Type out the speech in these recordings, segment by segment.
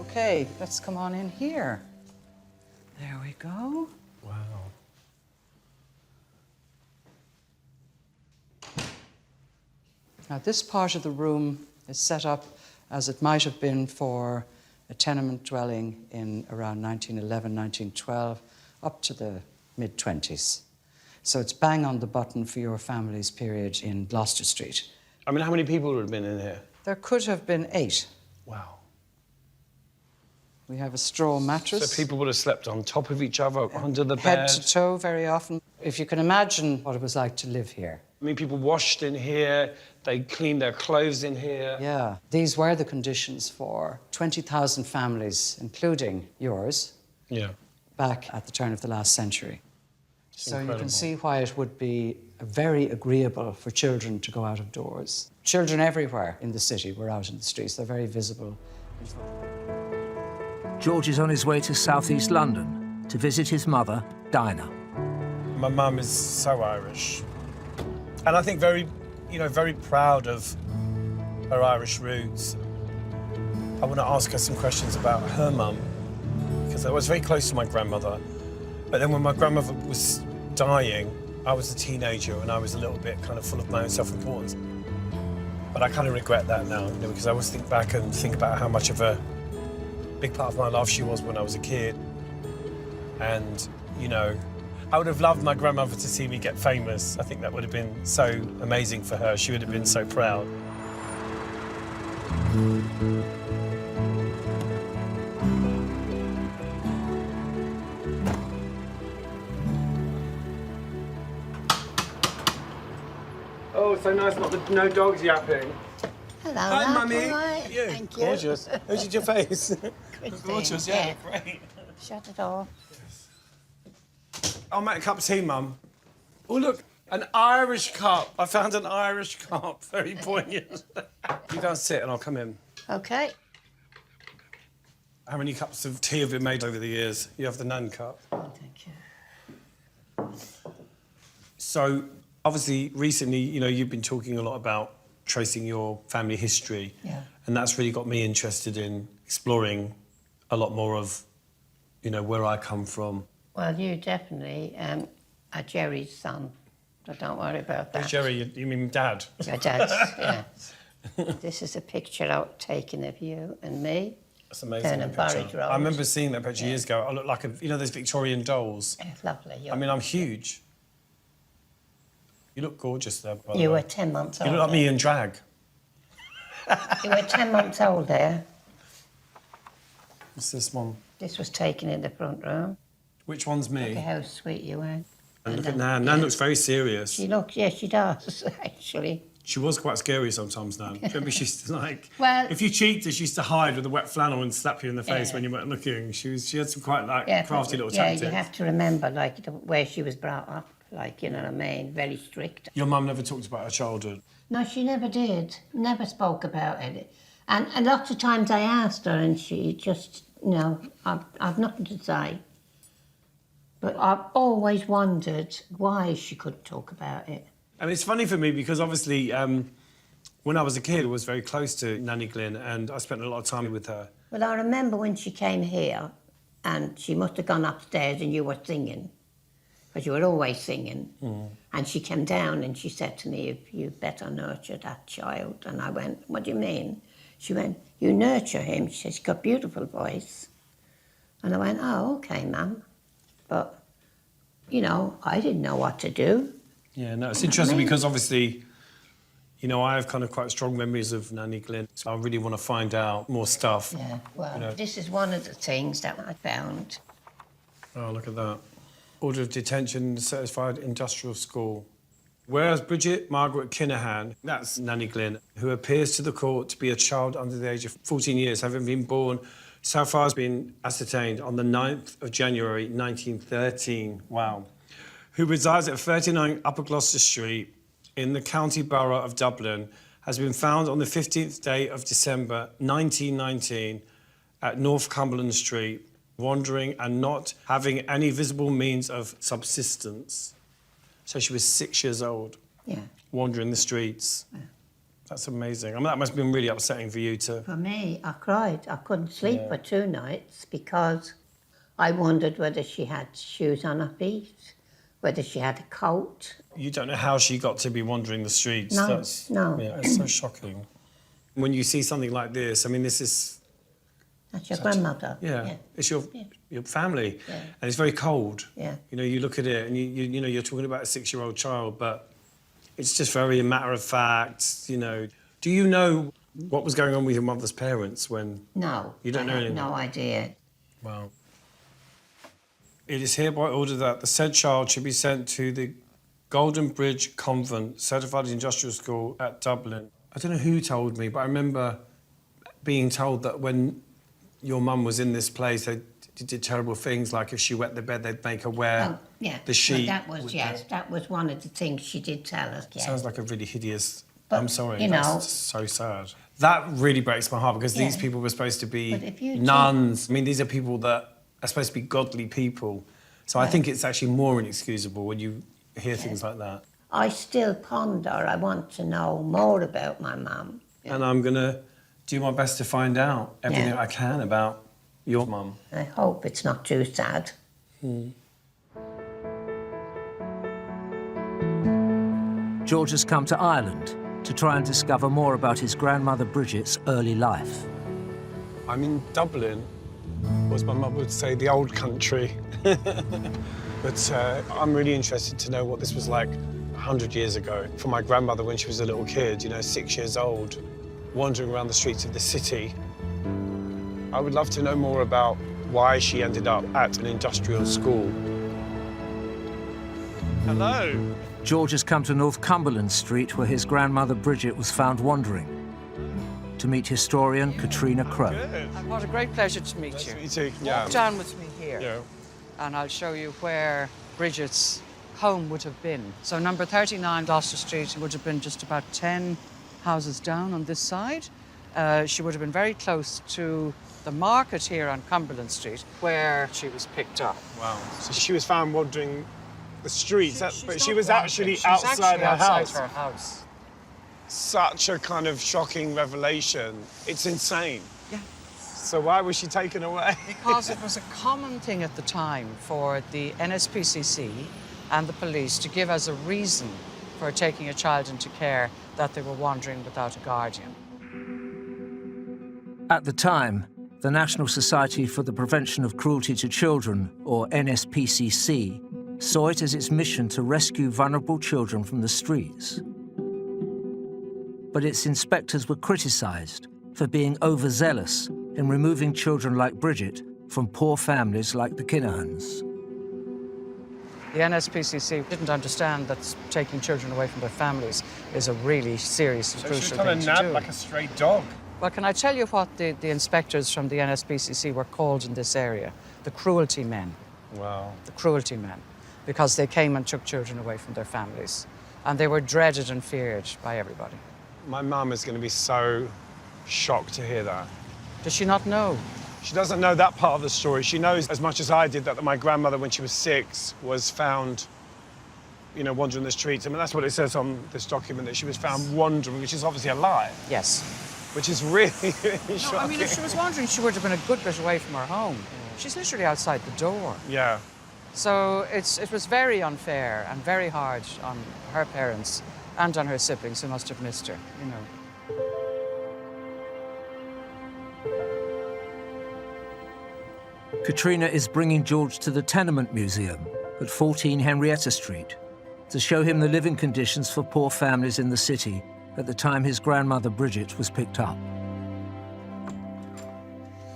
Okay, let's come on in here. There we go. Wow. Now, this part of the room is set up as it might have been for a tenement dwelling in around 1911, 1912, up to the mid-20s. So it's bang on the button for your family's period in Gloucester Street. I mean, how many people would have been in here? There could have been 8. Wow. We have a straw mattress. So people would have slept on top of each other, under the bed? Head to toe, very often. If you can imagine what it was like to live here. I mean, people washed in here, they cleaned their clothes in here. Yeah, these were the conditions for 20,000 families, including yours, back at the turn of the last century. So you can see why it would be very agreeable for children to go out of doors. Children everywhere in the city were out in the streets. They're very visible. George is on his way to southeast London to visit his mother, Dinah. My mum is so Irish. And I think very proud of her Irish roots. I want to ask her some questions about her mum, because I was very close to my grandmother. But then when my grandmother was dying, I was a teenager and I was a little bit kind of full of my own self-importance. But I kind of regret that now, because I always think back and think about how much of a big part of my life she was when I was a kid. And, I would have loved my grandmother to see me get famous. I think that would have been so amazing for her. She would have been so proud. Oh, so nice, no dogs yapping. Hello, Hi, Mummy. Right. You. Thank you. Gorgeous. How did your face? Good Gorgeous, thing, yeah, great. Shut it off. I'll make a cup of tea, Mum. Oh, look, an Irish cup. I found an Irish cup. Very poignant. You go and sit and I'll come in. OK. How many cups of tea have been made over the years? You have the Nan cup. Oh, thank you. So, obviously, recently, you've been talking a lot about tracing your family history. Yeah. And that's really got me interested in exploring a lot more of, where I come from. Well, you definitely are Jerry's son, so don't worry about that. Hey, Jerry, you mean Dad? Your dad's, yeah. This is a picture out taken of you and me. That's amazing. Down at Barry Road. I remember seeing that picture years ago. I look like those Victorian dolls. It's lovely. I mean, I'm huge. You look gorgeous there, by the You way. were 10 months old. You look like me in drag. You were 10 months old there. What's this one? This was taken in the front room. Which one's me? Look at how sweet you were. And look at Nan. Nan looks very serious. She looks, yeah, she does, actually. She was quite scary sometimes, Nan. Do you remember she used to, Well, if you cheated, she used to hide with a wet flannel and slap you in the face when you weren't looking. She had some quite, crafty little tactics. Yeah, you have to remember, where she was brought up, you know what I mean, very strict. Your mum never talked about her childhood? No, she never did. Never spoke about it. And lots of times I asked her and she just, I've nothing to say. But I've always wondered why she couldn't talk about it. I mean, it's funny for me because obviously when I was a kid, I was very close to Nanny Glynn and I spent a lot of time with her. Well, I remember when she came here and she must have gone upstairs and you were singing, because you were always singing. Mm. And she came down and she said to me, you better nurture that child. And I went, what do you mean? She went, you nurture him. She said, he's got a beautiful voice. And I went, oh, OK, Mum. But, I didn't know what to do. Yeah, no, it's interesting because obviously, I have kind of quite strong memories of Nanny Glynn, so I really want to find out more stuff. Yeah, well, this is one of the things that I found. Oh, look at that. Order of Detention, Certified Industrial School. Whereas Bridget Margaret Kinahan, that's Nanny Glynn, who appears to the court to be a child under the age of 14 years, having been born, so far has been ascertained, on the 9th of January 1913. Wow. Who resides at 39 Upper Gloucester Street in the County Borough of Dublin, has been found on the 15th day of December 1919 at Northumberland Street, wandering and not having any visible means of subsistence. So she was 6 years old, yeah, wandering the streets. Yeah. That's amazing. I mean, that must have been really upsetting for you to... For me, I cried. I couldn't sleep for 2 nights because I wondered whether she had shoes on her feet, whether she had a coat. You don't know how she got to be wandering the streets. No, no. Yeah, it's so shocking. When you see something like this, I mean, this is... That's your grandmother. Yeah, it's your family. Yeah. And it's very cold. Yeah. You know, you look at it and you know, you're talking about a 6-year-old child, but it's just very matter of fact, you know. Do you know what was going on with your mother's parents when... No. You don't know anything? No idea. Wow. It is hereby ordered that the said child should be sent to the Golden Bridge Convent, Certified Industrial School at Dublin. I don't know who told me, but I remember being told that when your mum was in this place, they did terrible things, like if she wet the bed, they'd make her wear the sheet. Well, that was one of the things she did tell us. Yeah. Sounds like a really hideous... But, I'm sorry, you know, that's so sad. That really breaks my heart because these people were supposed to be But if you nuns. I mean, these are people that are supposed to be godly people. So I think it's actually more inexcusable when you hear things like that. I still ponder. I want to know more about my mum. And I'm going to do my best to find out everything I can about your mum. I hope it's not too sad. George has come to Ireland to try and discover more about his grandmother Bridget's early life. I'm in Dublin, or as my mum would say, the old country. But I'm really interested to know what this was like 100 years ago for my grandmother when she was a little kid, you know, 6 years old, wandering around the streets of the city. I would love to know more about why she ended up at an industrial school. Hello. George has come to Northumberland Street, where his grandmother Bridget was found wandering, to meet historian Katrina Crowe. And what a great pleasure to meet you. Me too. Yeah. Walk down with me here. Yeah. And I'll show you where Bridget's home would have been. So number 39 Gloucester Street would have been just about 10 houses down on this side. She would have been very close to the market here on Cumberland Street, where she was picked up. Wow. So she was found wandering the streets, but she was actually outside her house. Her house. Such a kind of shocking revelation. It's insane. Yeah. So why was she taken away? Because it was a common thing at the time for the NSPCC and the police to give as a reason for taking a child into care that they were wandering without a guardian. At the time, the National Society for the Prevention of Cruelty to Children, or NSPCC, saw it as its mission to rescue vulnerable children from the streets. But its inspectors were criticised for being overzealous in removing children like Bridget from poor families like the Kinahans. The NSPCC didn't understand that taking children away from their families is a really serious and crucial thing to do. Kind of nabbed like a stray dog. Well, can I tell you what the inspectors from the NSPCC were called in this area? The Cruelty Men. Wow. The Cruelty Men, because they came and took children away from their families. And they were dreaded and feared by everybody. My mum is going to be so shocked to hear that. Does she not know? She doesn't know that part of the story. She knows as much as I did that my grandmother, when she was 6, was found, you know, wandering the streets. I mean, that's what it says on this document, that she was found wandering, which is obviously a lie. Yes. Which is really, really shocking. No, I mean, if she was wandering, she would have been a good bit away from her home. She's literally outside the door. Yeah. So it was very unfair and very hard on her parents and on her siblings who must have missed her, you know. Katrina is bringing George to the Tenement Museum at 14 Henrietta Street to show him the living conditions for poor families in the city at the time his grandmother Bridget was picked up.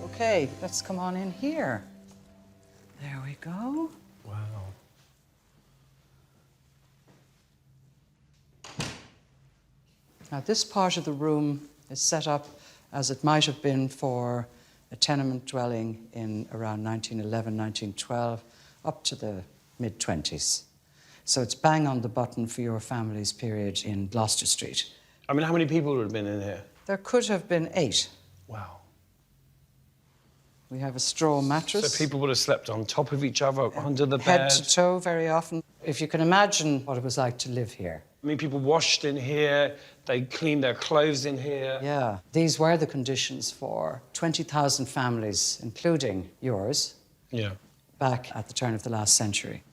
Okay, let's come on in here. There we go. Wow. Now, this part of the room is set up as it might have been for a tenement dwelling in around 1911, 1912, up to the mid-20s. So it's bang on the button for your family's period in Gloucester Street. I mean, how many people would have been in here? There could have been 8. Wow. We have a straw mattress. So people would have slept on top of each other, under the bed? Head to toe very often. If you can imagine what it was like to live here, I mean, people washed in here, they cleaned their clothes in here. Yeah, these were the conditions for 20,000 families, including yours, back at the turn of the last century.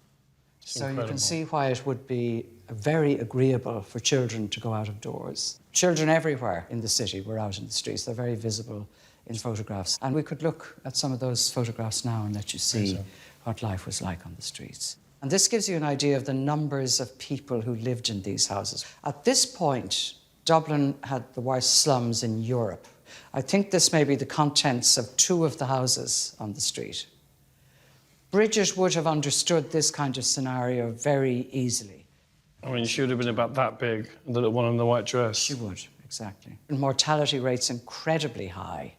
So incredible. You can see why it would be very agreeable for children to go out of doors. Children everywhere in the city were out in the streets. They're very visible in photographs. And we could look at some of those photographs now and let you see what life was like on the streets. And this gives you an idea of the numbers of people who lived in these houses. At this point, Dublin had the worst slums in Europe. I think this may be the contents of 2 of the houses on the street. Bridget would have understood this kind of scenario very easily. I mean, she would have been about that big, the little one in the white dress. She would, exactly. And mortality rates incredibly high.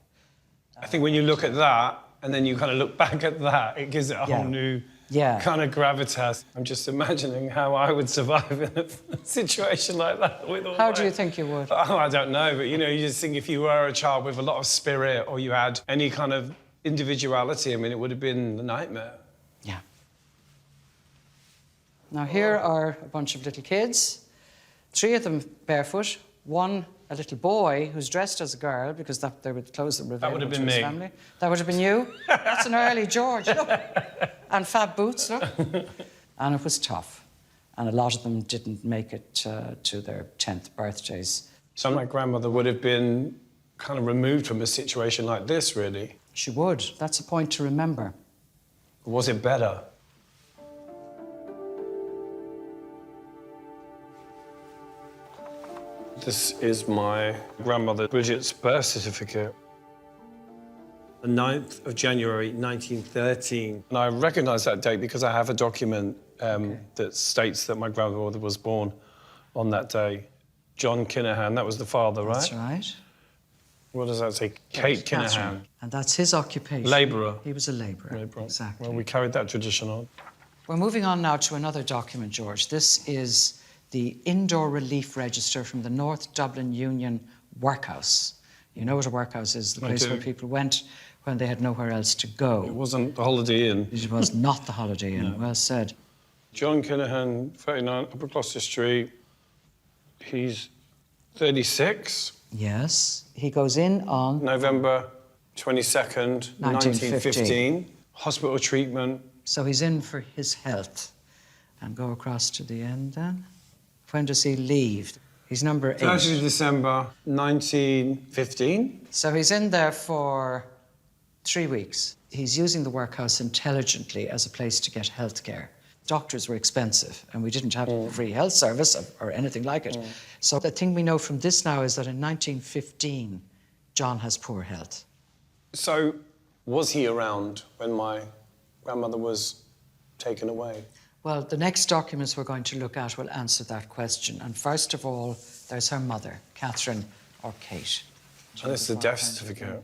I think when you look at that, and then you kind of look back at that, it gives it a whole new kind of gravitas. I'm just imagining how I would survive in a situation like that. With all How do you think you would? Oh, I don't know, but, you know, you just think if you were a child with a lot of spirit or you had any kind of individuality, I mean, it would have been a nightmare. Yeah. Now, here are a bunch of little kids, 3 of them barefoot, 1 a little boy who's dressed as a girl because they were the clothes that were available to his family. That would have been you. That's an early George, look. And fab boots, look. And it was tough. And a lot of them didn't make it to their 10th birthdays. So my grandmother would have been kind of removed from a situation like this, really. She would. That's a point to remember. Was it better? This is my grandmother Bridget's birth certificate. The 9th of January, 1913. And I recognise that date because I have a document that states that my grandmother was born on that day. John Kinahan, that was the father, right? That's right. What does that say? Kate Kinahan. That's right. And that's his occupation. Labourer. He was a labourer. Exactly. Well, we carried that tradition on. We're moving on now to another document, George. This is the Indoor Relief Register from the North Dublin Union Workhouse. You know what a workhouse is, the place where people went when they had nowhere else to go. It wasn't the Holiday Inn. It was not the Holiday Inn, No. well said. John Kinahan, 39, Upper Gloucester Street. He's 36. Yes. He goes in on... November 22nd, 1915. Hospital treatment. So he's in for his health. And go across to the end then. When does he leave? He's number 8. 30th of December, 1915. So he's in there for 3 weeks. He's using the workhouse intelligently as a place to get health care. Doctors were expensive, and we didn't have a free health service or anything like it. So the thing we know from this now is that in 1915, John has poor health. So was he around when my grandmother was taken away? Well, the next documents we're going to look at will answer that question. And first of all, there's her mother, Catherine or Kate. And this is the death certificate.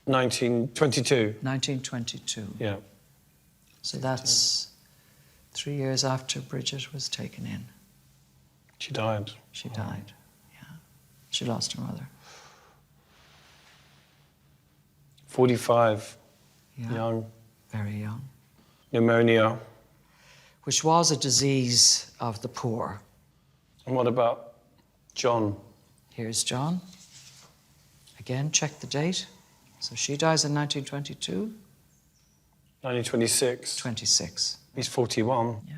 1922. 1922. Yeah. So that's 3 years after Bridget was taken in. She died. She died, yeah. She lost her mother. 45. Yeah. Young. Very young. Pneumonia. Which was a disease of the poor. And what about John? Here's John. Again, check the date. So she dies in 1922. 1926. 26. He's 41. Yeah.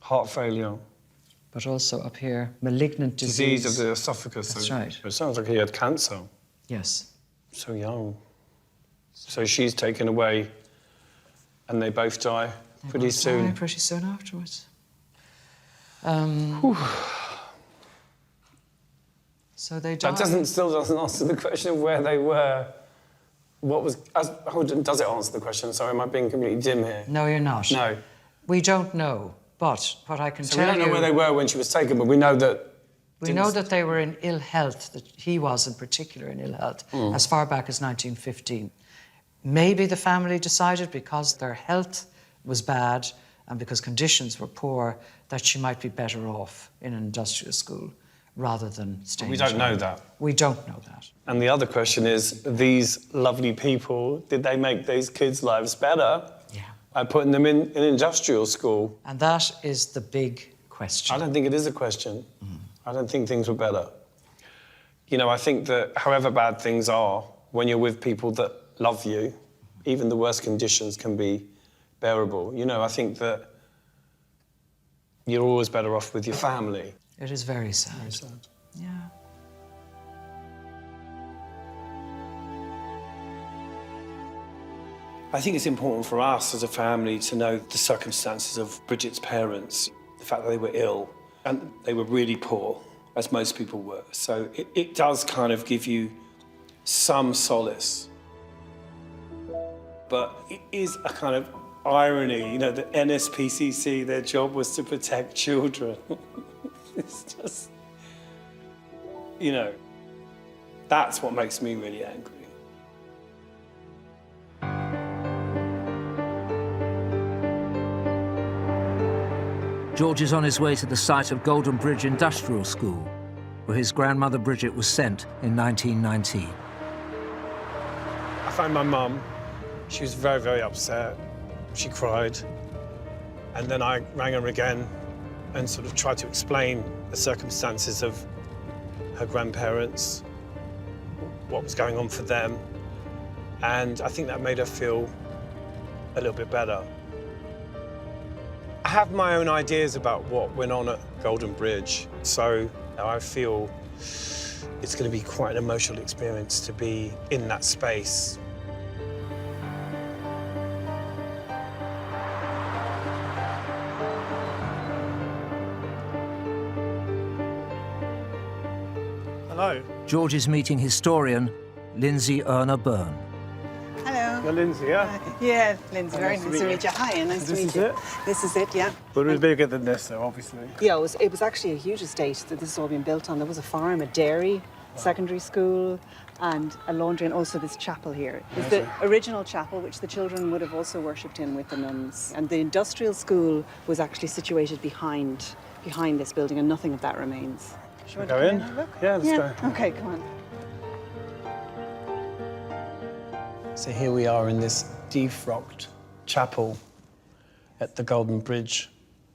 Heart failure. But also up here, malignant Disease of the esophagus. That's right. It sounds like he had cancer. Yes. So young. So she's taken away and they both die pretty soon. Die pretty soon afterwards. So they died. That still doesn't answer the question of where they were. What was... does it answer the question? Sorry, am I being completely dim here? No, you're not. No. We don't know, but what I can So tell you... we don't know where they were when she was taken, but we know that... We know that they were in ill health, that he was in particular in ill health, as far back as 1915. Maybe the family decided because their health was bad and because conditions were poor that she might be better off in an industrial school rather than staying. We don't know that. We don't know that. And the other question is, these lovely people, did they make these kids' lives better by putting them in an industrial school? And that is the big question. I don't think it is a question. I don't think things were better. You know, I think that however bad things are, when you're with people that love you, even the worst conditions can be bearable. You know, I think that you're always better off with your family. It is very sad. Very sad. Yeah. I think it's important for us as a family to know the circumstances of Bridget's parents, the fact that they were ill, and they were really poor, as most people were. So it does kind of give you some solace. But it is a kind of irony, you know, the NSPCC, their job was to protect children. It's just, you know, that's what makes me really angry. George is on his way to the site of Golden Bridge Industrial School, where his grandmother Bridget was sent in 1919. I found my mum. She was very, very upset. She cried. And then I rang her again and sort of tried to explain the circumstances of her grandparents, what was going on for them. And I think that made her feel a little bit better. I have my own ideas about what went on at Golden Bridge, so I feel it's going to be quite an emotional experience to be in that space. Hello. George is meeting historian Lindsay Erna Byrne. Hello. You're Lindsay, yeah? Yeah, Lindsay, very nice to meet you. Hi, nice to meet you. This is it? This is it, yeah. But it was bigger than this, though, obviously. Yeah, it was actually a huge estate that this has all been built on. There was a farm, a dairy, secondary school, and a laundry, and also this chapel here. It's the original chapel, which the children would have also worshipped in with the nuns. And the industrial school was actually situated behind this building, and nothing of that remains. Should we Go in? Yeah, let's go. Okay, come on. So here we are in this defrocked chapel at the Golden Bridge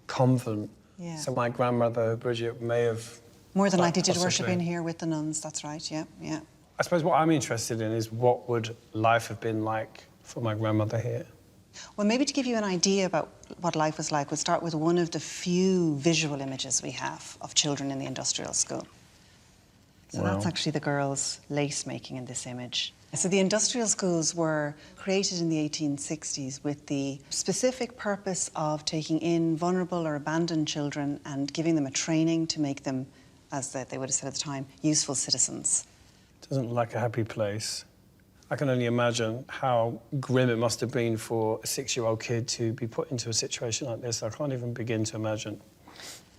convent. Yeah. So my grandmother, Bridget, may have... More than likely did possibly worship in here with the nuns, that's right, yeah, yeah. I suppose what I'm interested in is what would life have been like for my grandmother here? Well, maybe to give you an idea about what life was like, we'll start with one of the few visual images we have of children in the industrial school. So that's actually the girls lace making in this image. So the industrial schools were created in the 1860s with the specific purpose of taking in vulnerable or abandoned children and giving them a training to make them, as they would have said at the time, useful citizens. Doesn't look like a happy place. I can only imagine how grim it must have been for a 6-year-old kid to be put into a situation like this. I can't even begin to imagine.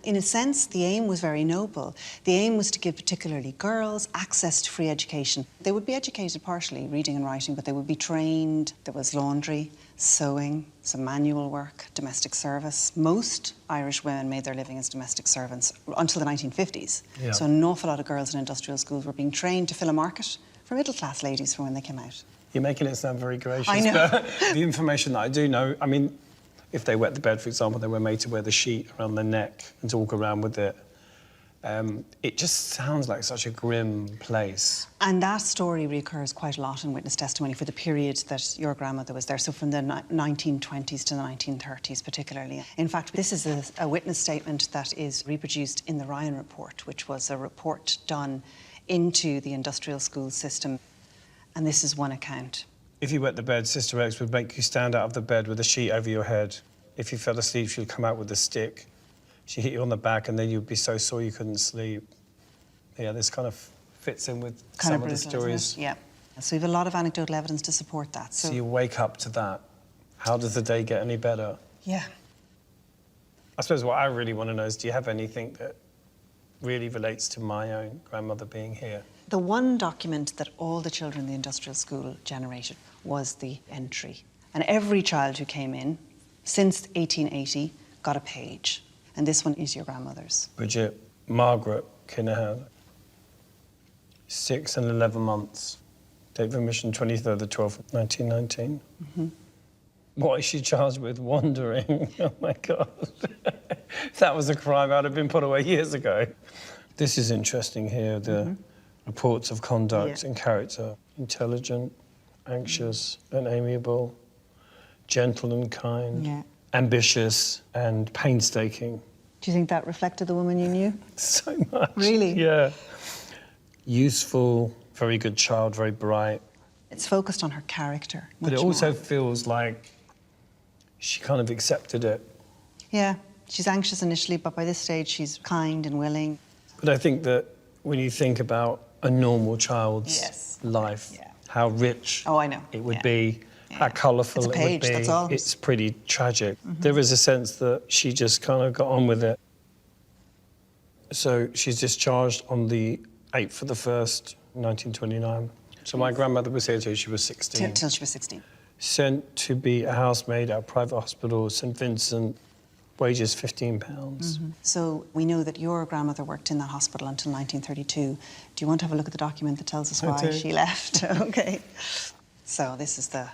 In a sense, the aim was very noble. The aim was to give particularly girls access to free education. They would be educated partially, reading and writing, but they would be trained. There was laundry, sewing, some manual work, domestic service. Most Irish women made their living as domestic servants until the 1950s. Yeah. So an awful lot of girls in industrial schools were being trained to fill a market for middle-class ladies for when they came out. You're making it sound very gracious. I know. But the information that I do know, I mean, if they wet the bed, for example, they were made to wear the sheet around their neck and to walk around with it. It just sounds like such a grim place. And that story recurs quite a lot in witness testimony for the period that your grandmother was there, so from the 1920s to the 1930s particularly. In fact, this is a witness statement that is reproduced in the Ryan report, which was a report done into the industrial school system. And this is one account. If you wet the bed, Sister X would make you stand out of the bed with a sheet over your head. If you fell asleep, she'd come out with a stick. She'd hit you on the back and then you'd be so sore you couldn't sleep. Yeah, this kind of fits in with some of the stories. Yeah. So we have a lot of anecdotal evidence to support that. So you wake up to that. How does the day get any better? Yeah. I suppose what I really want to know is, do you have anything that really relates to my own grandmother being here? The one document that all the children in the industrial school generated was the entry. And every child who came in since 1880 got a page. And this one is your grandmother's. Bridget Margaret Kinahan, 6 and 11 months. Date of admission 23rd of the 12th, 1919. Mm-hmm. What is she charged with? Wandering. Oh, my God. If that was a crime, I'd have been put away years ago. This is interesting here, the reports of conduct and character. Intelligent, anxious and amiable, gentle and kind, ambitious and painstaking. Do you think that reflected the woman you knew? So much. Really? Yeah. Useful, very good child, very bright. It's focused on her character. But it also feels like she kind of accepted it. Yeah, she's anxious initially, but by this stage she's kind and willing. But I think that when you think about a normal child's life, how rich it would be, how colourful it would be, that's all. It's pretty tragic. There is a sense that she just kind of got on with it. So she's discharged on the 8th of the 1st, 1929. So my grandmother was here till she was 16. Till she was 16. Sent to be a housemaid at a private hospital, St Vincent, wages £15. So we know that your grandmother worked in that hospital until 1932. Do you want to have a look at the document that tells us why she left? OK. So this is the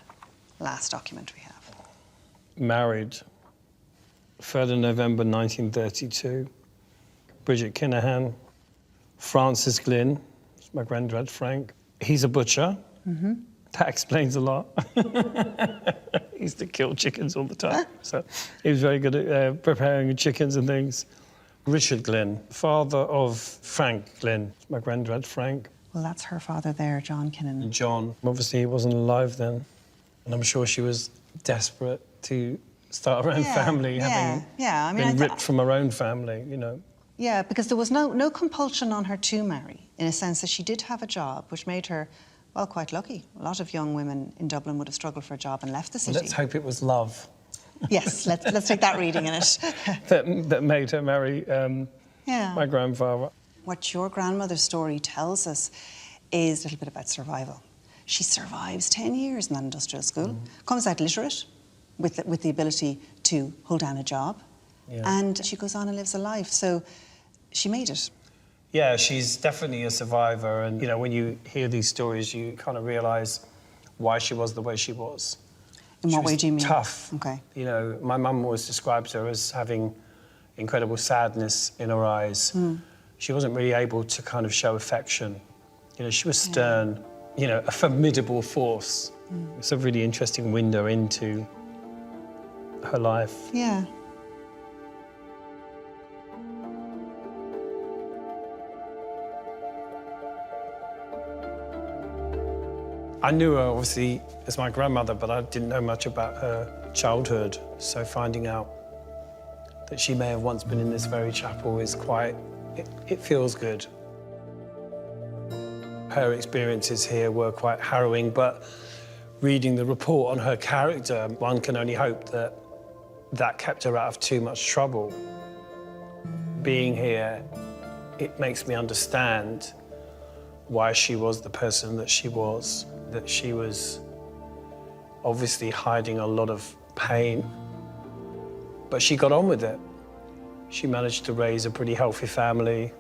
last document we have. Married, 3rd of November 1932. Bridget Kinahan. Francis Glynn, my granddad Frank. He's a butcher. That explains a lot. He used to kill chickens all the time. So he was very good at preparing chickens and things. Richard Glynn, father of Frank Glynn, my granddad Frank. Well, that's her father there, John Kinnan. John. Obviously, he wasn't alive then. And I'm sure she was desperate to start her own family, having been ripped from her own family, you know. Yeah, because there was no compulsion on her to marry, in a sense that she did have a job, which made her, well, quite lucky. A lot of young women in Dublin would have struggled for a job and left the city. Let's hope it was love. Yes, let's take that reading in it. that made her marry my grandfather. What your grandmother's story tells us is a little bit about survival. She survives 10 years in that industrial school, comes out literate, with the ability to hold down a job, and she goes on and lives a life. So she made it. Yeah, she's definitely a survivor, and you know, when you hear these stories, you kind of realise why she was the way she was. In what way do you mean? Tough. Okay. You know, my mum always describes her as having incredible sadness in her eyes. She wasn't really able to kind of show affection. You know, she was stern, you know, a formidable force. It's a really interesting window into her life. Yeah. I knew her, obviously, as my grandmother, but I didn't know much about her childhood. So finding out that she may have once been in this very chapel is quite... It feels good. Her experiences here were quite harrowing, but reading the report on her character, one can only hope that that kept her out of too much trouble. Being here, it makes me understand why she was the person that she was obviously hiding a lot of pain, but she got on with it. She managed to raise a pretty healthy family,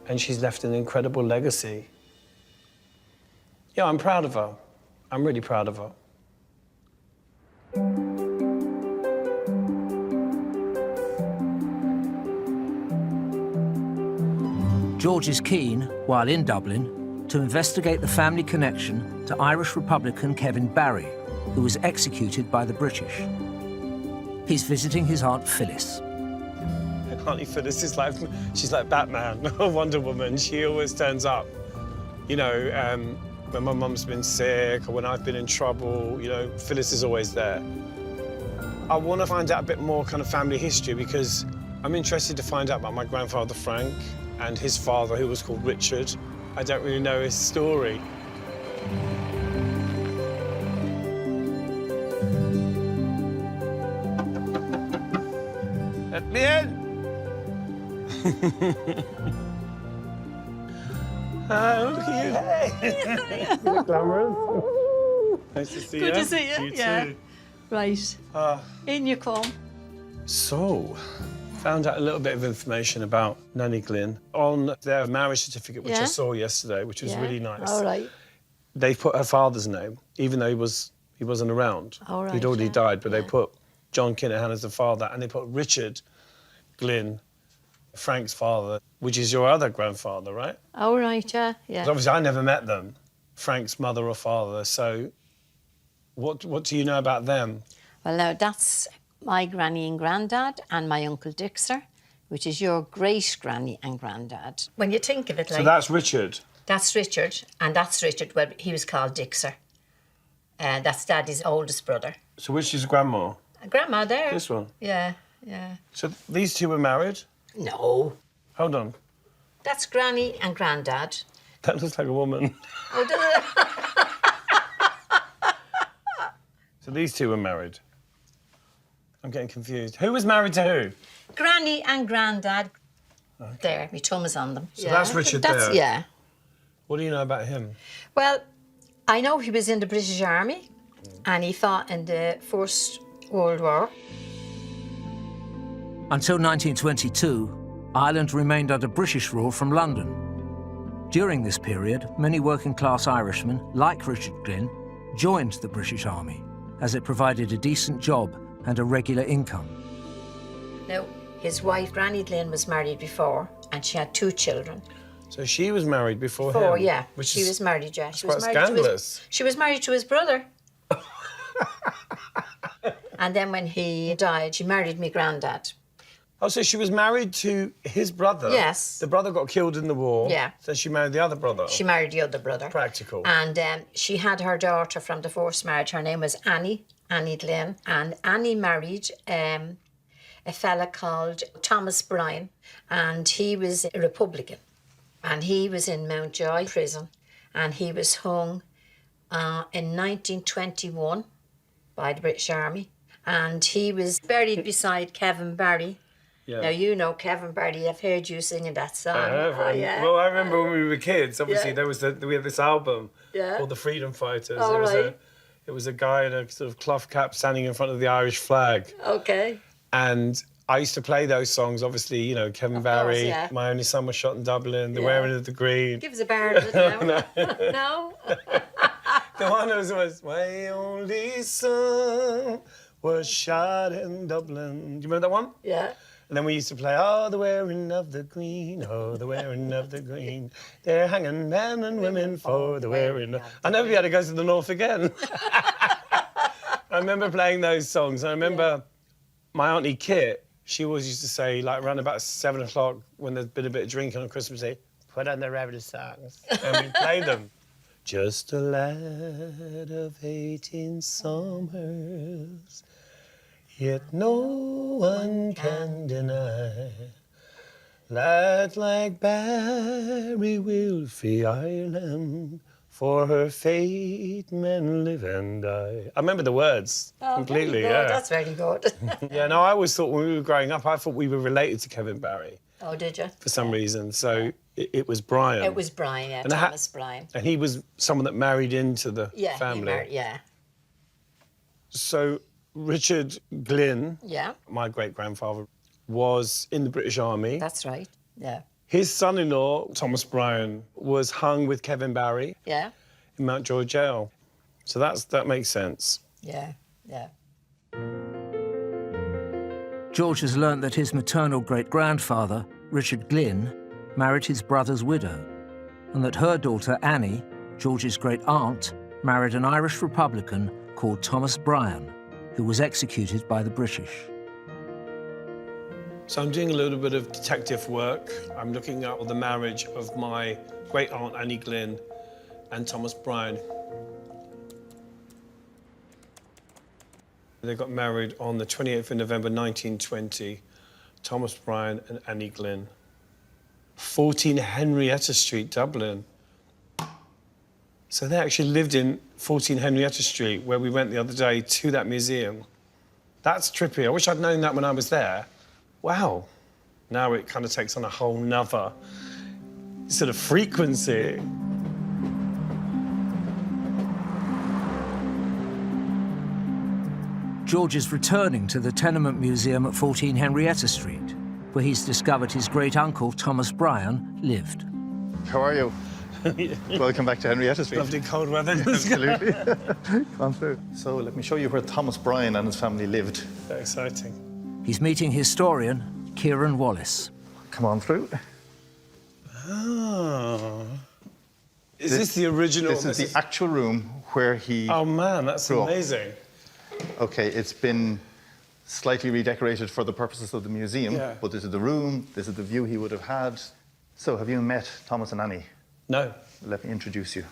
and she's left an incredible legacy. Yeah, I'm proud of her. I'm really proud of her. George is keen, while in Dublin, to investigate the family connection to Irish Republican Kevin Barry, who was executed by the British. He's visiting his Aunt Phyllis. Auntie Phyllis is like, she's like Batman or Wonder Woman. She always turns up. You know, when my mum's been sick or when I've been in trouble, you know, Phyllis is always there. I want to find out a bit more kind of family history because I'm interested to find out about my grandfather Frank and his father, who was called Richard. I don't really know his story. Let me in! Oh, look at you. Hey! You're glamorous. Nice to see you. Good to see you. Yeah. Too. Right. In you come. So, found out a little bit of information about Nanny Glynn on their marriage certificate, which I saw yesterday, which was really nice. All right. They put her father's name, even though he wasn't around. All right, He'd already died, but they put John Kinahan as the father, and they put Richard Glynn Frank's father, which is your other grandfather, right? Oh, right, yeah. 'Cause obviously, I never met them, Frank's mother or father, so what do you know about them? Well, now, that's my granny and granddad and my Uncle Dixer, which is your great-granny and granddad. When you think of it, like... So that's Richard? That's Richard, and that's Richard. Well, he was called Dixer. And that's Daddy's oldest brother. So which is Grandma? Grandma there. This one? Yeah, yeah. So these two were married? No. Hold on. That's Granny and Granddad. That looks like a woman. Oh, does it? So these two were married? I'm getting confused. Who was married to who? Granny and Granddad. Okay. There, my thumb is on them. So that's Richard there? Yeah. What do you know about him? Well, I know he was in the British Army and he fought in the First World War. Until 1922, Ireland remained under British rule from London. During this period, many working-class Irishmen, like Richard Glynn, joined the British Army, as it provided a decent job and a regular income. Now, his wife, Granny Glynn, was married before, and she had 2 children. So she was married before him? Yeah. Which she was married, yeah. She quite was married scandalous. she was married to his brother. And then when he died, she married me granddad. Oh, so she was married to his brother? Yes. The brother got killed in the war? Yeah. So she married the other brother? She married the other brother. Practical. And she had her daughter from the first marriage. Her name was Annie Glynn. And Annie married a fella called Thomas Bryan. And he was a Republican. And he was in Mountjoy prison. And he was hung in 1921 by the British Army. And he was buried beside Kevin Barry. Yeah. Now, you know Kevin Barry. I've heard you singing that song. I have. Oh, yeah. Well, I remember when we were kids, obviously, Yeah. there was we had this album called The Freedom Fighters. Oh, It was a guy in a sort of cloth cap standing in front of the Irish flag. Okay. And I used to play those songs, obviously, you know, Kevin Barry, yeah. My Only Son Was Shot in Dublin, The Wearing of the Green. Give us a bar of it now. No? The one was My Only Son Was Shot in Dublin. Do you remember that one? Yeah. And then we used to play, oh, the wearing of the green, oh, the wearing of the green. They're hanging men and women for the wearing of... I never had to go to the north again. I remember playing those songs. I remember my auntie Kit, she always used to say, like, around about 7 o'clock when there's been a bit of drinking on Christmas Day, put on the regular songs. And we played them. Just a lad of 18 summers, yet no one can deny. Lads like Barry will flee Ireland, for her fate men live and die. I remember the words completely, yeah. That's very good. Yeah, no, I always thought when we were growing up, I thought we were related to Kevin Barry. Oh, did you? For some reason, so it was Bryan. It was Bryan, yeah, And Thomas Bryan. And he was someone that married into the family. He married, yeah. So Richard Glynn, my great-grandfather, was in the British Army. That's right, yeah. His son-in-law, Thomas Bryan, was hung with Kevin Barry in Mountjoy jail. So that makes sense. Yeah, yeah. George has learnt that his maternal great-grandfather, Richard Glynn, married his brother's widow, and that her daughter, Annie, George's great-aunt, married an Irish Republican called Thomas Bryan, who was executed by the British. So I'm doing a little bit of detective work. I'm looking at the marriage of my great-aunt Annie Glynn and Thomas Bryan. They got married on the 28th of November 1920, Thomas Bryan and Annie Glynn. 14 Henrietta Street, Dublin. So they actually lived in 14 Henrietta Street, where we went the other day to that museum. That's trippy. I wish I'd known that when I was there. Wow. Now it kind of takes on a whole nother sort of frequency. George is returning to the Tenement Museum at 14 Henrietta Street, where he's discovered his great-uncle, Thomas Bryan, lived. How are you? Welcome back to Henrietta Street. Lovely cold weather. Absolutely. Come on through. So let me show you where Thomas Bryan and his family lived. Very exciting. He's meeting historian Kieran Wallace. come on through. Oh. Is this the original? This is the actual room where he... Oh, man, that's amazing. OK, it's been slightly redecorated for the purposes of the museum, but this is the room, this is the view he would have had. So, have you met Thomas and Annie? No. Let me introduce you.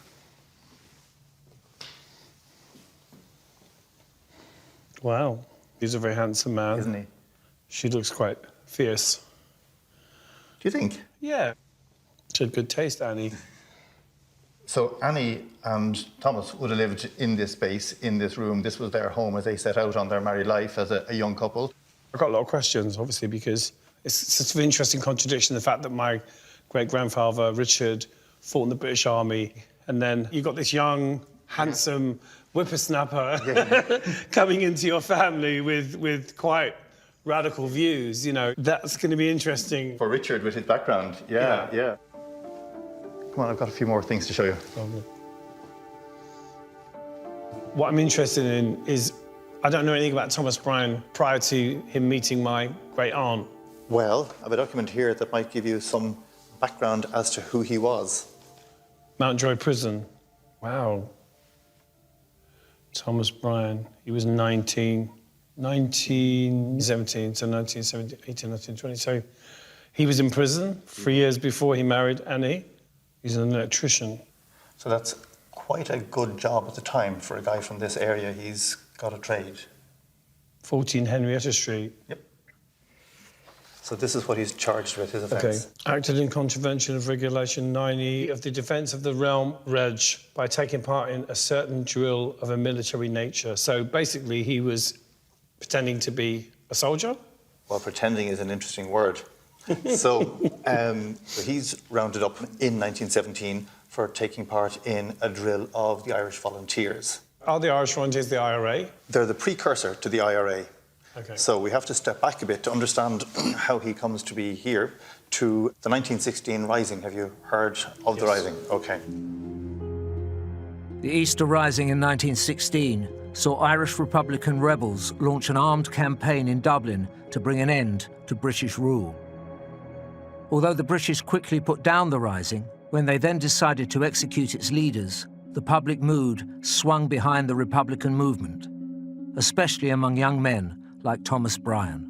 Wow. He's a very handsome man. Isn't he? She looks quite fierce. Do you think? Yeah. She had good taste, Annie. So Annie and Thomas would have lived in this space, in this room. This was their home as they set out on their married life as a young couple. I've got a lot of questions, obviously, because it's such an interesting contradiction, the fact that my great-grandfather, Richard, fought in the British Army, and then you've got this young, handsome whippersnapper coming into your family with quite radical views, you know. That's going to be interesting. For Richard, with his background, yeah. Come on, I've got a few more things to show you. What I'm interested in is, I don't know anything about Thomas Bryan prior to him meeting my great-aunt. Well, I have a document here that might give you some background as to who he was. Mountjoy prison. Wow. Thomas Bryan, he was 1917, so 1917, 18, 19, 20. So he was in prison 3 years before he married Annie. He's an electrician. So that's quite a good job at the time for a guy from this area. He's got a trade. 14 Henrietta Street. Yep. So this is what he's charged with, his offence. Okay. Acted in contravention of Regulation 9E of the Defence of the Realm Reg by taking part in a certain drill of a military nature. So basically he was pretending to be a soldier? Well, pretending is an interesting word. So he's rounded up in 1917 for taking part in a drill of the Irish Volunteers. Are the Irish Volunteers the IRA? They're the precursor to the IRA. Okay. So we have to step back a bit to understand how he comes to be here, to the 1916 Rising. Have you heard of the Rising? OK. The Easter Rising in 1916 saw Irish Republican rebels launch an armed campaign in Dublin to bring an end to British rule. Although the British quickly put down the Rising, when they then decided to execute its leaders, the public mood swung behind the Republican movement, especially among young men like Thomas Bryan.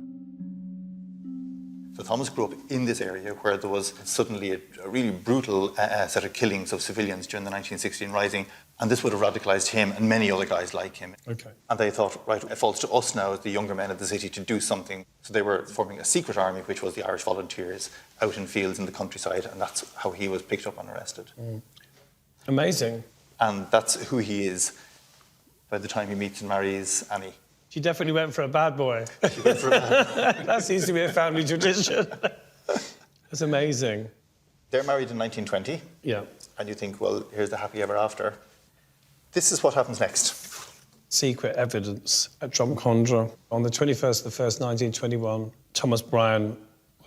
So Thomas grew up in this area where there was suddenly a really brutal set of killings of civilians during the 1916 Rising, and this would have radicalised him and many other guys like him. Okay. And they thought, right, it falls to us now as the younger men of the city to do something. So they were forming a secret army, which was the Irish Volunteers, out in fields in the countryside, and that's how he was picked up and arrested. Amazing. And that's who he is by the time he meets and marries Annie. She definitely went for a bad boy. She went for a bad boy. That seems to be a family tradition. That's amazing. They're married in 1920. Yeah. And you think, well, here's the happy ever after. This is what happens next. Secret evidence at Drumcondra. On the 21st of the 1st, 1921, Thomas Bryan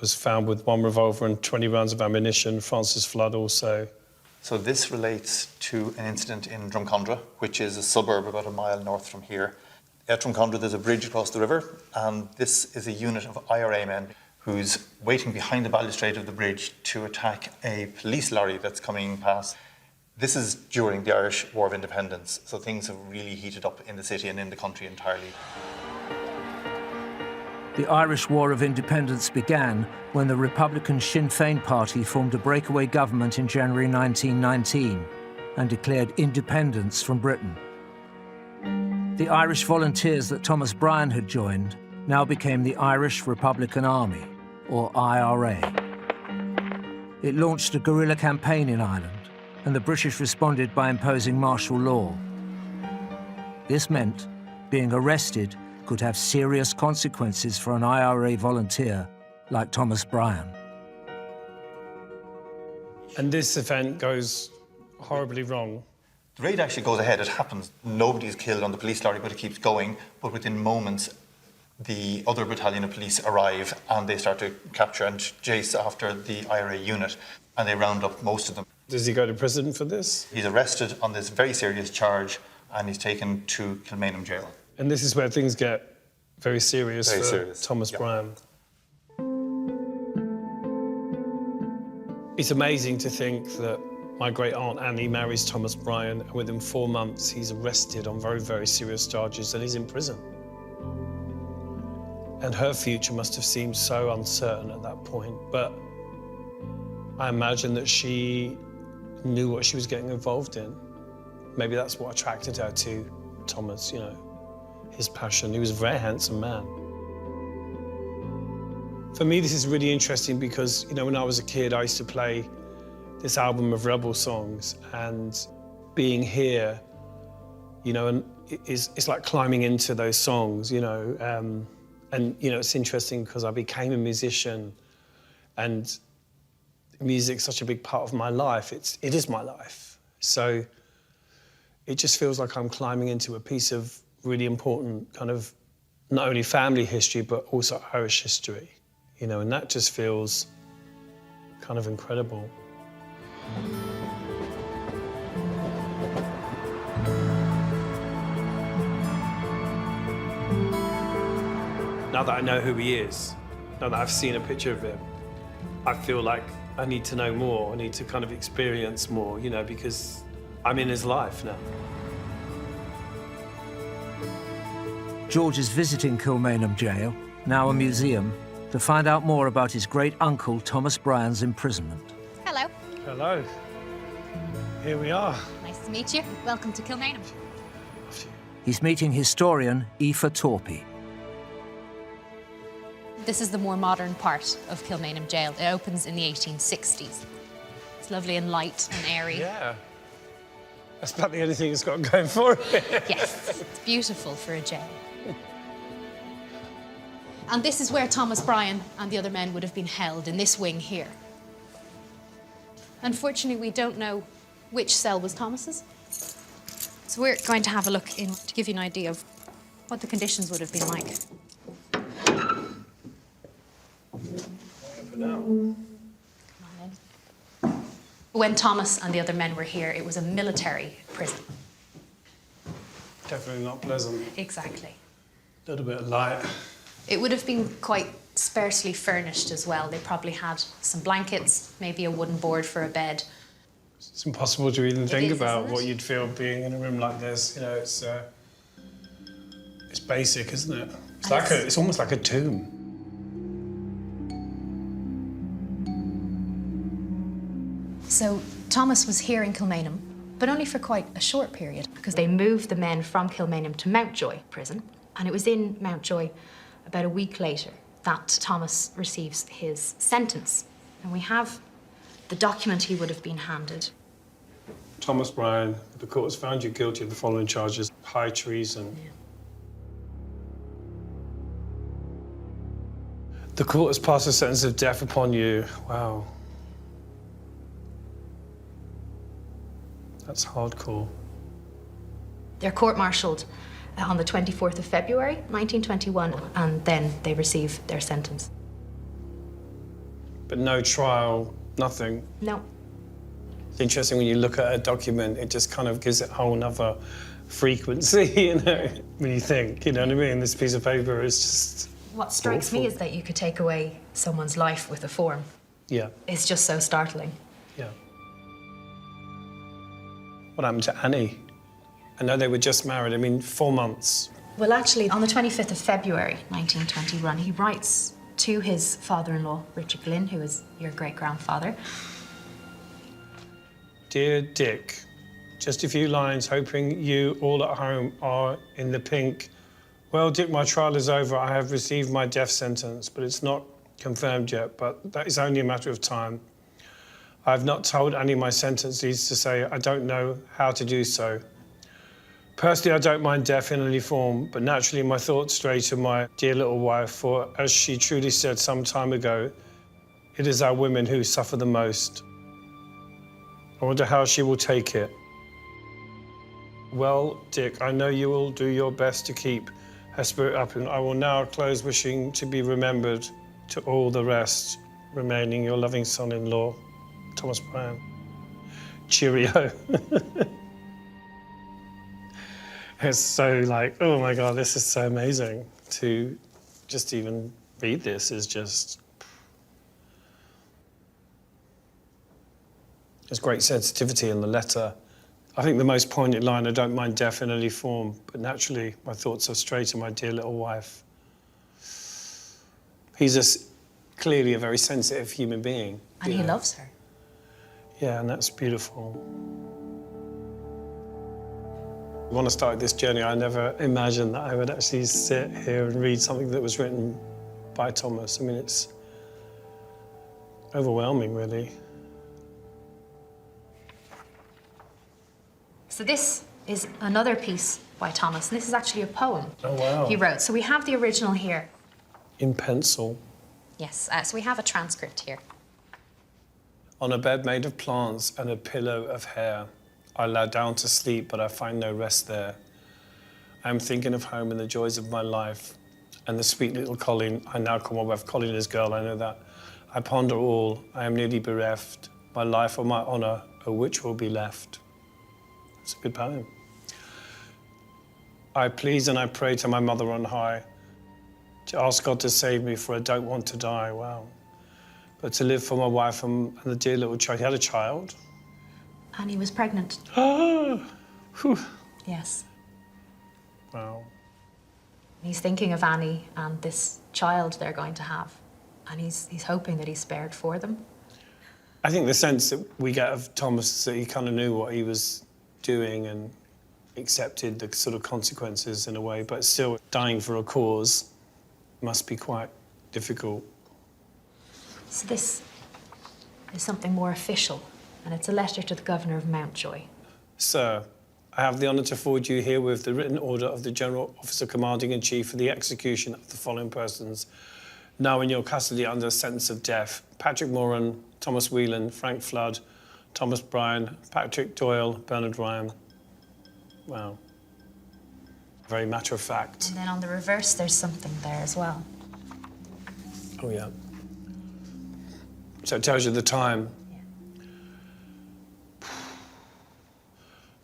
was found with 1 revolver and 20 rounds of ammunition. Francis Flood also. So this relates to an incident in Drumcondra, which is a suburb about a mile north from here. At Drumcondra, there's a bridge across the river, and this is a unit of IRA men who's waiting behind the balustrade of the bridge to attack a police lorry that's coming past. This is during the Irish War of Independence, so things have really heated up in the city and in the country entirely. The Irish War of Independence began when the Republican Sinn Féin party formed a breakaway government in January 1919 and declared independence from Britain. The Irish Volunteers that Thomas Bryan had joined now became the Irish Republican Army, or IRA. It launched a guerrilla campaign in Ireland, and the British responded by imposing martial law. This meant being arrested could have serious consequences for an IRA volunteer like Thomas Bryan. And this event goes horribly wrong. The raid actually goes ahead, it happens. Nobody's killed on the police lorry, but it keeps going. But within moments, the other battalion of police arrive and they start to capture and chase after the IRA unit, and they round up most of them. Does he go to prison for this? He's arrested on this very serious charge and he's taken to Kilmainham jail. And this is where things get very serious for Thomas Bryan. It's amazing to think that my great-aunt Annie marries Thomas Bryan, and within 4 months he's arrested on very, very serious charges and he's in prison. And her future must have seemed so uncertain at that point, but I imagine that she knew what she was getting involved in. Maybe that's what attracted her to Thomas, you know, his passion. He was a very handsome man. For me, this is really interesting because, you know, when I was a kid, I used to play this album of rebel songs, and being here, you know, and it's like climbing into those songs, you know. And, you know, it's interesting because I became a musician, and music's such a big part of my life. It is my life. So it just feels like I'm climbing into a piece of really important kind of not only family history, but also Irish history, you know, and that just feels kind of incredible. Now that I know who he is, now that I've seen a picture of him, I feel like I need to know more. I need to kind of experience more, you know, because I'm in his life now. George is visiting Kilmainham Jail, now a museum, to find out more about his great-uncle Thomas Bryan's imprisonment. Hello. Hello. Here we are. Nice to meet you. Welcome to Kilmainham. He's meeting historian Aoife Torpey. This is the more modern part of Kilmainham Jail. It opens in the 1860s. It's lovely and light and airy. Yeah. That's about the only thing it's got going for it. Yes, it's beautiful for a jail. And this is where Thomas Bryan and the other men would have been held, in this wing here. Unfortunately, we don't know which cell was Thomas's. So we're going to have a look in to give you an idea of what the conditions would have been like. When Thomas and the other men were here, it was a military prison. Definitely not pleasant. Exactly. A little bit light. It would have been quite sparsely furnished as well. They probably had some blankets, maybe a wooden board for a bed. It's impossible to even think about isn't it? what you'd feel being in a room like this. You know, it's basic, isn't it? It's almost like a tomb. So Thomas was here in Kilmainham, but only for quite a short period, because they moved the men from Kilmainham to Mountjoy prison. And it was in Mountjoy about a week later that Thomas receives his sentence. And we have the document he would have been handed. Thomas Bryan, the court has found you guilty of the following charges: high treason. Yeah. The court has passed a sentence of death upon you. Wow. That's hardcore. They're court-martialed on the 24th of February, 1921, and then they receive their sentence. But no trial, nothing. No. It's interesting when you look at a document, it just kind of gives it a whole nother frequency, you know, when you think, you know what I mean? This piece of paper is just What strikes awful. me is that you could take away someone's life with a form. Yeah, It's just so startling. yeah. What happened to Annie? I know they were just married, 4 months. Well, actually, on the 25th of February, 1921, he writes to his father-in-law, Richard Glynn, who is your great-grandfather. Dear Dick, just a few lines, hoping you all at home are in the pink. Well, Dick, my trial is over. I have received my death sentence, but it's not confirmed yet, but that is only a matter of time. I have not told Annie my sentence, needs to say I don't know how to do so. Personally, I don't mind death in any form, but naturally my thoughts stray to my dear little wife, for as she truly said some time ago, it is our women who suffer the most. I wonder how she will take it. Well, Dick, I know you will do your best to keep her spirit up, and I will now close wishing to be remembered to all the rest, remaining your loving son-in-law, Thomas Bryan. Cheerio. It's so like, oh my God, this is so amazing. To just even read this is just... There's great sensitivity in the letter. I think the most poignant line, I don't mind death in any form, but naturally my thoughts are straight on my dear little wife. He's clearly a very sensitive human being. And he loves her. Yeah, and that's beautiful. When I started this journey, I never imagined that I would actually sit here and read something that was written by Thomas. I mean, it's overwhelming, really. So this is another piece by Thomas, and this is actually a poem he wrote. So we have the original here. In pencil. Yes, so we have a transcript here. On a bed made of plants and a pillow of hair, I lie down to sleep, but I find no rest there. I am thinking of home and the joys of my life, and the sweet little Colin. I now call my wife Colin as girl, I know that. I ponder all, I am nearly bereft, my life or my honour, or which will be left. It's a good poem. I please and I pray to my mother on high, to ask God to save me, for I don't want to die, wow. But to live for my wife and the dear little child. He had a child. And he was pregnant. Oh, yes. Wow. He's thinking of Annie and this child they're going to have, and he's hoping that he's spared for them. I think the sense that we get of Thomas is that he kind of knew what he was doing and accepted the sort of consequences in a way, but still dying for a cause must be quite difficult. So this is something more official, and it's a letter to the Governor of Mountjoy. Sir, I have the honour to forward you herewith the written order of the General Officer Commanding-in-Chief for the execution of the following persons, now in your custody under sentence of death: Patrick Moran, Thomas Whelan, Frank Flood, Thomas Bryan, Patrick Doyle, Bernard Ryan. Wow. Very matter of fact. And then on the reverse, there's something there as well. Oh, yeah. So it tells you the time. Yeah.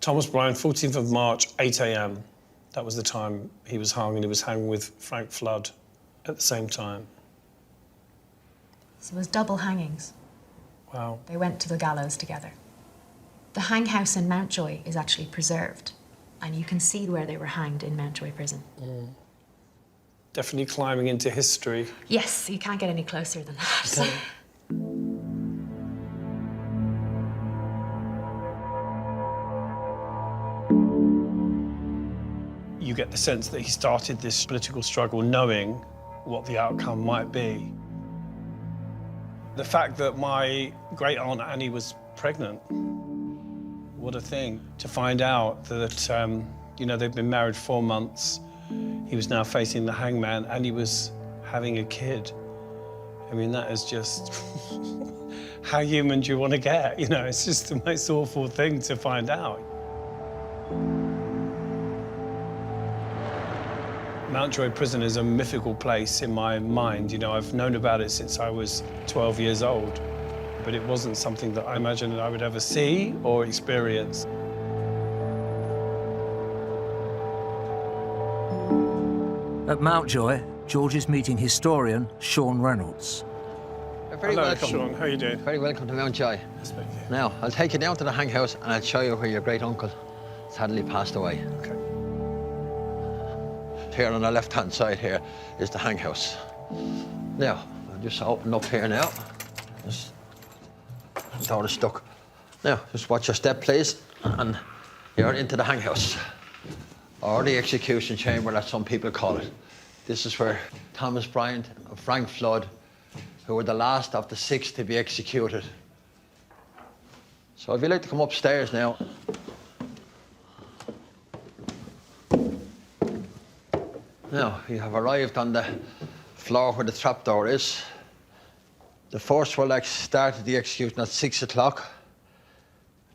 Thomas Bryan, 14th of March, 8 a.m. That was the time he was hung, and he was hanging with Frank Flood at the same time. So it was double hangings. Wow. They went to the gallows together. The hang house in Mountjoy is actually preserved, and you can see where they were hanged in Mountjoy prison. Mm. Definitely climbing into history. Yes, you can't get any closer than that. Okay. You get the sense that he started this political struggle knowing what the outcome might be. The fact that my great-aunt Annie was pregnant, what a thing. To find out that, you know, they'd been married 4 months, he was now facing the hangman, and he was having a kid. I mean, that is just... how human do you want to get? You know, it's just the most awful thing to find out. Mountjoy Prison is a mythical place in my mind. You know, I've known about it since I was 12 years old, but it wasn't something that I imagined I would ever see or experience. At Mountjoy, George is meeting historian Sean Reynolds. Very Hello, welcome. Sean. How are you doing? Very welcome to Mountjoy. Yes, thank you. Now, I'll take you down to the hang house and I'll show you where your great uncle sadly passed away. Okay. Here on the left-hand side here is the hang house. Now, I'll just open up here now. Just door is stuck. Now, just watch your step, please, and you're into the hang house, or the execution chamber, as some people call it. This is where Thomas Bryan and Frank Flood, who were the last of the 6 to be executed. So if you'd like to come upstairs now. Now, you have arrived on the floor where the trapdoor is. The first will started the execution at 6 o'clock.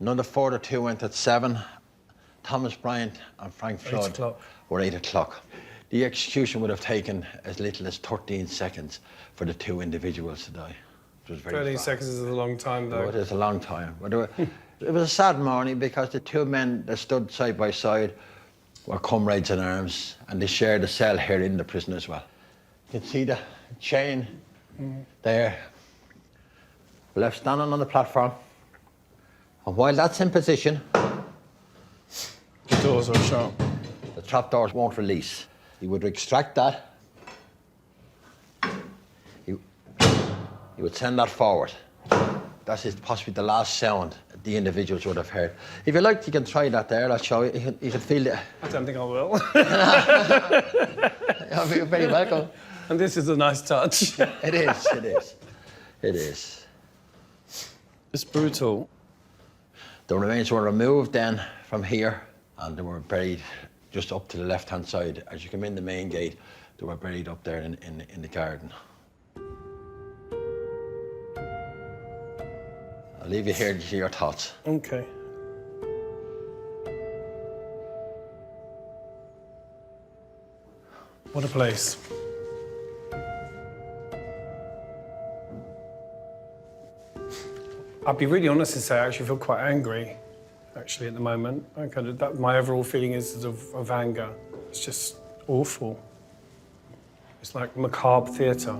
Another further 2 went at 7. Thomas Bryan and Frank Flood were 8 o'clock. The execution would have taken as little as 13 seconds for the 2 individuals to die. It was very 13 fast. seconds is a long time, though. It is a long time. But it was a sad morning because the 2 men that stood side by side were comrades in arms, and they shared a cell here in the prison as well. You can see the chain there. Left standing on the platform. And while that's in position, the doors are shut. The trapdoors won't release. You would extract that. You would send that forward. That is possibly the last sound the individuals would have heard. If you like, you can try that there. I'll show you. You can feel it. I don't think I will. You're very welcome. And this is a nice touch. It is, it is. It is. It's brutal. The remains were removed then from here, and they were buried just up to the left-hand side. As you come in the main gate, they were buried up there in the garden. I'll leave you here to hear your thoughts. Okay. What a place. I'll be really honest and say I actually feel quite angry, actually, at the moment. My overall feeling is of anger. It's just awful. It's like macabre theatre.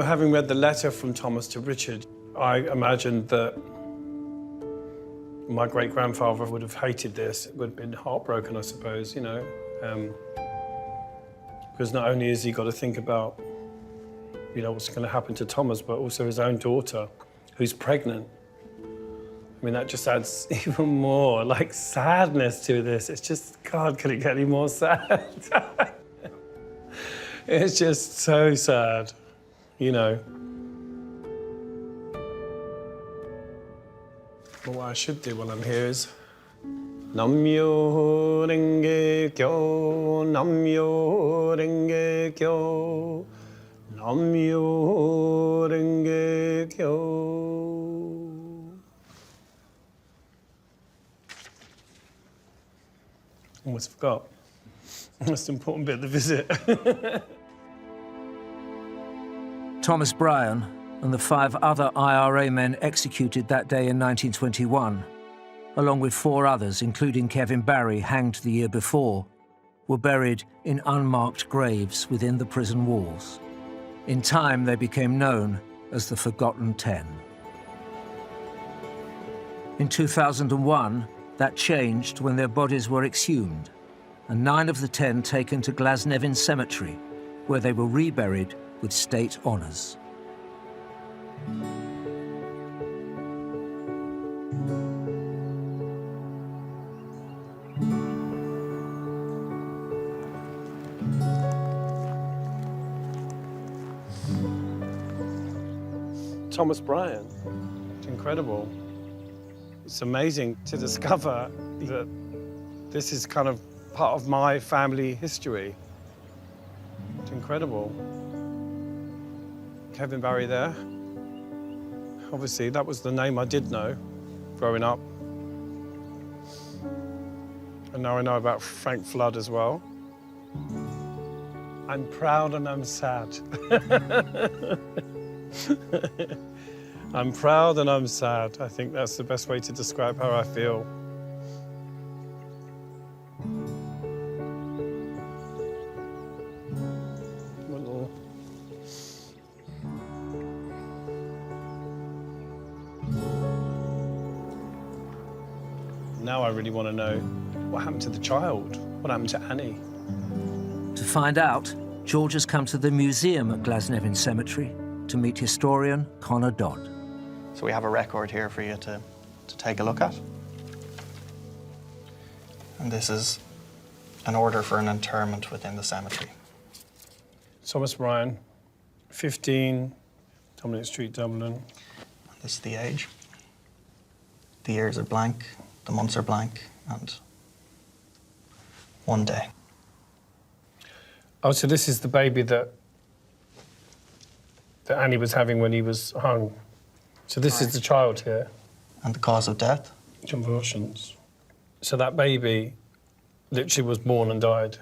Having read the letter from Thomas to Richard, I imagined that my great-grandfather would have hated this. Would have been heartbroken, I suppose, you know. Because not only has he got to think about, you know, what's going to happen to Thomas, but also his own daughter, who's pregnant. I mean, that just adds even more, like, sadness to this. It's just, God, could it get any more sad? It's just so sad, you know. But what I should do while I'm here is Namyo Renge Kyo, Namyo Renge Kyo, Namyo Renge Kyo. Almost forgot. Most important bit of the visit. Thomas Bryan and the 5 other IRA men executed that day in 1921, along with 4 others, including Kevin Barry, hanged the year before, were buried in unmarked graves within the prison walls. In time, they became known as the Forgotten 10. In 2001, that changed when their bodies were exhumed, and 9 of the 10 taken to Glasnevin Cemetery, where they were reburied with state honours. Thomas Bryan. It's incredible. It's amazing to discover that this is kind of part of my family history. It's incredible. Kevin Barry there. Obviously, that was the name I did know growing up. And now I know about Frank Flood as well. I'm proud and I'm sad. I'm proud and I'm sad. I think that's the best way to describe how I feel. Now I really want to know what happened to the child. What happened to Annie? To find out, George has come to the museum at Glasnevin Cemetery to meet historian Conor Dodd. So we have a record here for you to take a look at. And this is an order for an interment within the cemetery. Thomas Bryan, 15, Dominic Street, Dublin. And this is the age. The years are blank, the months are blank, and 1 day. Oh, so this is the baby that Annie was having when he was hung. So this is the child here. And the cause of death? Convulsions. So that baby literally was born and died.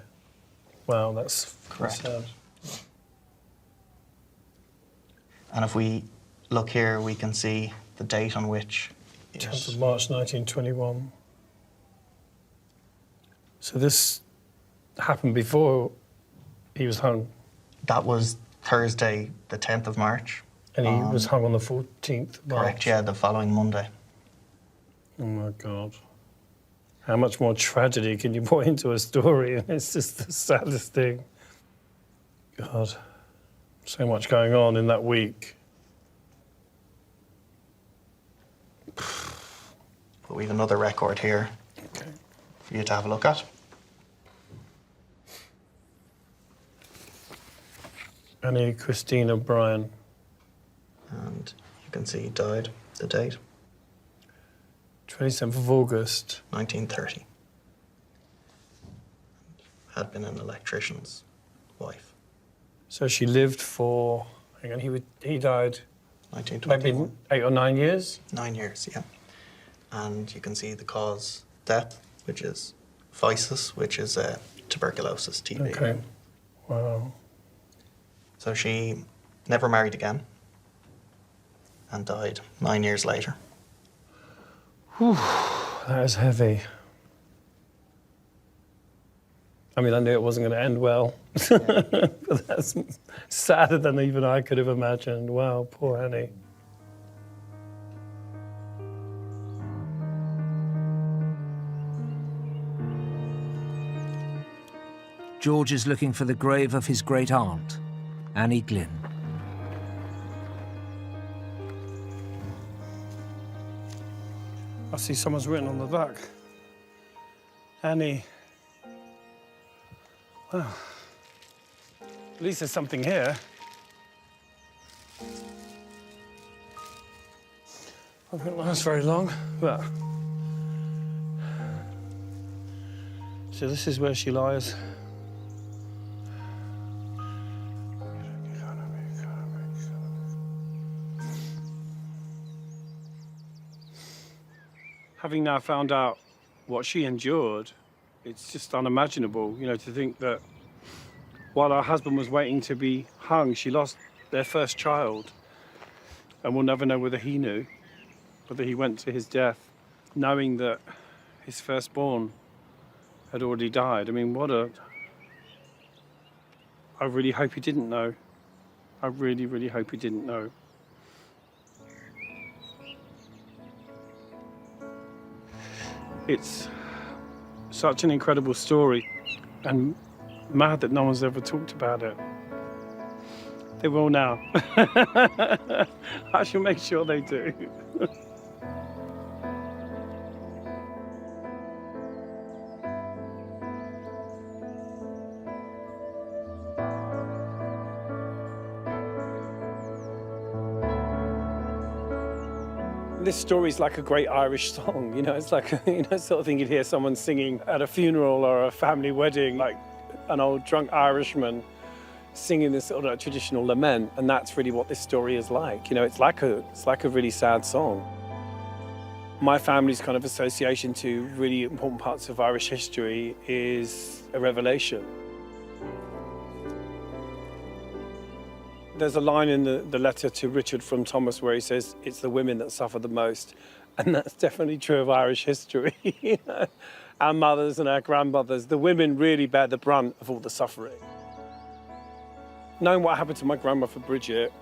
Wow, that's correct. Sad. And if we look here, we can see the date on which 10th of March 1921. So this happened before he was hung? That was Thursday, the 10th of March. And he was hung on the 14th of March? Correct, yeah, the following Monday. Oh, my God. How much more tragedy can you put into a story? It's just the saddest thing. God, so much going on in that week. But we have another record here for you to have a look at. Annie Christina Bryan. And you can see he died, the date. 27th of August. 1930. Had been an electrician's wife. So she lived for, hang on, he died 1921. maybe 8 or 9 years? 9 years, yeah. And you can see the cause death, which is phthisis, which is tuberculosis, TB. Okay. Wow. So she never married again and died 9 years later. Whew, that is heavy. I mean, I knew it wasn't going to end well, but that's sadder than even I could have imagined. Wow, poor Annie. George is looking for the grave of his great-aunt, Annie Glynn. I see someone's written on the back. Annie. Well, at least there's something here. I won't last very long, but... So this is where she lies. Having now found out what she endured, it's just unimaginable, you know, to think that while her husband was waiting to be hung, she lost their first child. And we'll never know whether he knew, whether he went to his death knowing that his firstborn had already died. I mean, I really hope he didn't know. I really, really hope he didn't know. It's such an incredible story, and mad that no one's ever talked about it. They will now. I shall make sure they do. This story is like a great Irish song, you know, it's like, sort of thing you'd hear someone singing at a funeral or a family wedding, like an old drunk Irishman singing this sort of traditional lament, and that's really what this story is like. You know, it's like a really sad song. My family's kind of association to really important parts of Irish history is a revelation. There's a line in the letter to Richard from Thomas where he says, it's the women that suffer the most. And that's definitely true of Irish history. You know? Our mothers and our grandmothers, the women really bear the brunt of all the suffering. Knowing what happened to my grandmother Bridget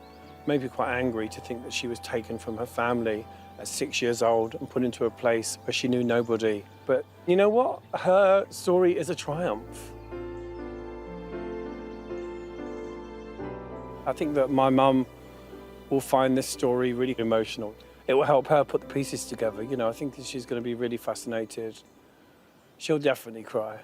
made me quite angry to think that she was taken from her family at 6 years old and put into a place where she knew nobody. But you know what? Her story is a triumph. I think that my mum will find this story really emotional. It will help her put the pieces together. You know, I think that she's going to be really fascinated. She'll definitely cry.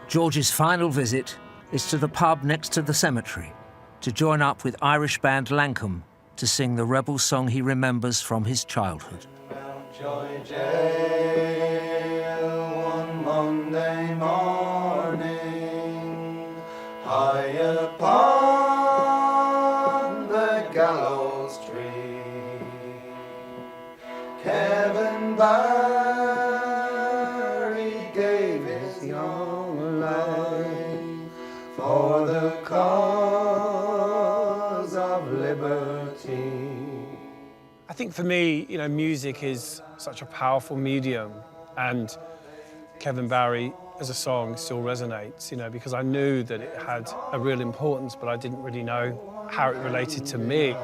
George's final visit is to the pub next to the cemetery to join up with Irish band Lankum to sing the rebel song he remembers from his childhood. Mountjoy jail one Monday morning, high upon the gallows tree, Kevin Barry gave his young life for the cause of liberty. I think for me, you know, music is such a powerful medium, And Kevin Barry as a song still resonates, you know, because I knew that it had a real importance, but I didn't really know how it related to me.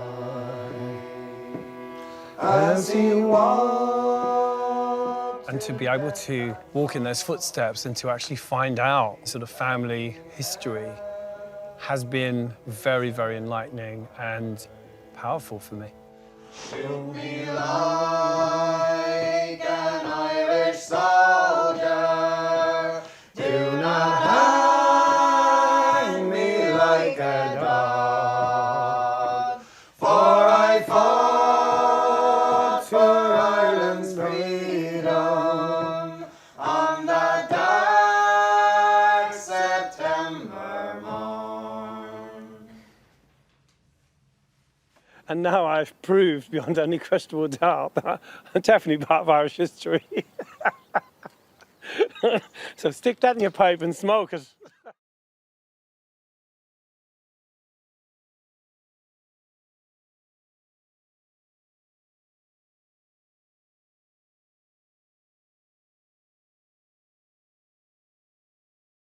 As he walked. And to be able to walk in those footsteps and to actually find out sort of family history has been very, very enlightening and powerful for me. To be like an Irish soldier, do not hang me like a dog, for I fought for Ireland's freedom on that dark September morn. And now I've proved beyond any questionable doubt that I'm definitely part of Irish history. So stick that in your pipe and smoke it.